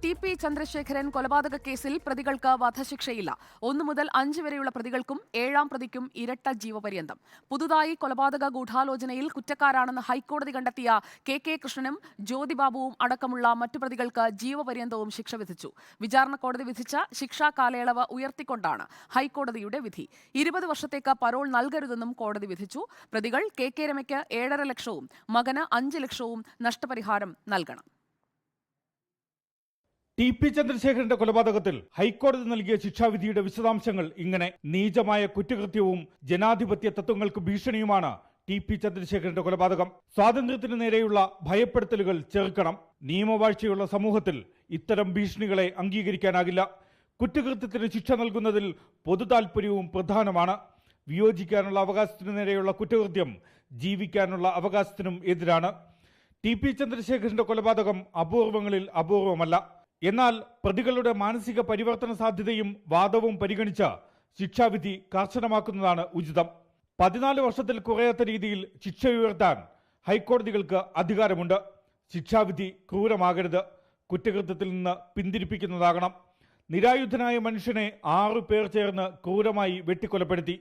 TP. Chandrasekharan കൊലപാതക കേസിൽ പ്രതികൾക്ക് വധശിക്ഷയില്ല. 1 മുതൽ 5 വരെയുള്ള പ്രതികൾക്കും 7-ാം പ്രതിക്കും ഇരട്ട ജീവപര്യന്തം. പുതുതായി കൊലപാതക ഗൂഢാലോചനയിൽ കുറ്റക്കാരാണെന്ന് ഹൈക്കോടതി കണ്ടെത്തിയ കെ കൃഷ്ണനും ജ്യോതിബാബുവും അടക്കമുള്ള മറ്റു പ്രതികൾക്ക് ജീവപര്യന്തവും ശിക്ഷ വിധിച്ചു. വിചാരണ കോടതി വിധിച്ച ശിക്ഷാ കാലയളവ് ഉയർത്തിക്കൊണ്ടാണ് ഹൈക്കോടതിയുടെ വിധി. 20 വർഷത്തേക്ക് പരോൾ നൽകരുതെന്നും കോടതി വിധിച്ചു. പ്രതികൾ കെ രമയ്ക്ക് 7.5 ലക്ഷവും മകന് 5 ലക്ഷവും നഷ്ടപരിഹാരം നൽകണം. ടി.പി. ചന്ദ്രശേഖരന്റെ കൊലപാതകത്തിൽ ഹൈക്കോടതി നൽകിയ ശിക്ഷാവിധിയുടെ വിശദാംശങ്ങൾ ഇങ്ങനെ. നീചമായ കുറ്റകൃത്യവും ജനാധിപത്യ തത്വങ്ങൾക്ക് ഭീഷണിയുമാണ് ടി.പി. ചന്ദ്രശേഖരന്റെ കൊലപാതകം. സ്വാതന്ത്ര്യത്തിനു നേരെയുള്ള ഭയപ്പെടുത്തലുകൾ ചെറുക്കണം. നിയമവാഴ്ചയുള്ള സമൂഹത്തിൽ ഇത്തരം ഭീഷണികളെ അംഗീകരിക്കാനാകില്ല. കുറ്റകൃത്യത്തിന് ശിക്ഷ നൽകുന്നതിൽ പൊതുതാൽപര്യവും പ്രധാനമാണ്. വിയോജിക്കാനുള്ള അവകാശത്തിനു നേരെയുള്ള കുറ്റകൃത്യം ജീവിക്കാനുള്ള അവകാശത്തിനും എതിരാണ്. ടി.പി. ചന്ദ്രശേഖരന്റെ കൊലപാതകം അപൂർവങ്ങളിൽ അപൂർവമല്ല. എന്നാൽ പ്രതികളുടെ മാനസിക പരിവർത്തന സാധ്യതയും വാദവും പരിഗണിച്ച് ശിക്ഷാവിധി കർശനമാക്കുന്നതാണ് ഉചിതം. 14 വർഷത്തിൽ കുറയാത്ത രീതിയിൽ ശിക്ഷ ഉയർത്താൻ ഹൈക്കോടതികൾക്ക് അധികാരമുണ്ട്. ശിക്ഷാവിധി ക്രൂരമാകരുത്. കുറ്റകൃത്യത്തിൽ നിന്ന് പിന്തിരിപ്പിക്കുന്നതാകണം. നിരായുധനായ മനുഷ്യനെ 6 പേർ ചേർന്ന് ക്രൂരമായി വെട്ടിക്കൊലപ്പെടുത്തി.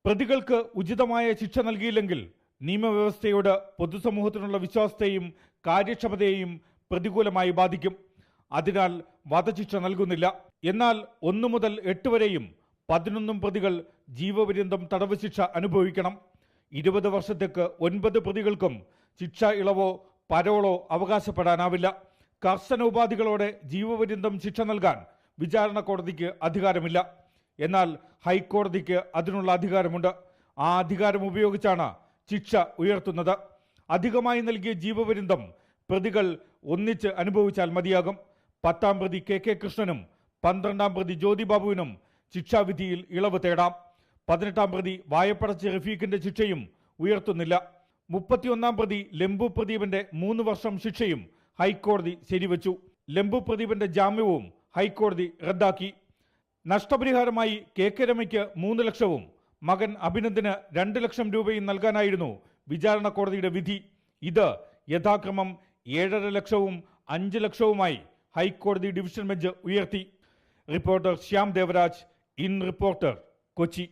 പ്രതികൾക്ക് ഉചിതമായ ശിക്ഷ നൽകിയില്ലെങ്കിൽ നിയമവ്യവസ്ഥയോട് പൊതുസമൂഹത്തിനുള്ള വിശ്വാസത്തെയും കാര്യക്ഷമതയെയും പ്രതികൂലമായി ബാധിക്കും. അതിനാൽ വധശിക്ഷ നൽകുന്നില്ല. എന്നാൽ 1 മുതൽ 8 വരെയും 11 പ്രതികൾ ജീവപര്യന്തം തടവ് ശിക്ഷ അനുഭവിക്കണം. 20 വർഷത്തേക്ക് 9 പ്രതികൾക്കും ശിക്ഷാ ഇളവോ പരോളോ അവകാശപ്പെടാനാവില്ല. കർശന ഉപാധികളോടെ ജീവപര്യന്തം ശിക്ഷ നൽകാൻ വിചാരണ കോടതിക്ക് അധികാരമില്ല. എന്നാൽ ഹൈക്കോടതിക്ക് അതിനുള്ള അധികാരമുണ്ട്. ആ അധികാരം ഉപയോഗിച്ചാണ് ശിക്ഷ ഉയർത്തുന്നത്. അധികമായി നൽകിയ ജീവപര്യന്തം പ്രതികൾ ഒന്നിച്ച് അനുഭവിച്ചാൽ മതിയാകും. 10-ാം പ്രതി കെ കൃഷ്ണനും 12-ാം പ്രതി ജ്യോതിബാബുവിനും ശിക്ഷാവിധിയിൽ ഇളവ് തേടാം. 18-ാം പ്രതി വായപ്പടച്ച് റഫീഖിന്റെ ശിക്ഷയും ഉയർത്തുന്നില്ല. 31-ാം പ്രതി ലംബു പ്രദീപിന്റെ 3 വർഷം ശിക്ഷയും ഹൈക്കോടതി ശരിവച്ചു. ലംബു പ്രദീപിന്റെ ജാമ്യവും ഹൈക്കോടതി റദ്ദാക്കി. നഷ്ടപരിഹാരമായി കെ രമയ്ക്ക് 3 ലക്ഷവും മകൻ അഭിനന്ദിന് 2 ലക്ഷം രൂപയും നൽകാനായിരുന്നു വിചാരണ കോടതിയുടെ വിധി. ഇത് യഥാക്രമം 7.5 ലക്ഷവും 5 ലക്ഷവുമായി ഹൈക്കോടതി ഡിവിഷൻ ബെഞ്ച് ഉയർത്തി. Reporter Shyam Devaraj, in reporter, Kochi.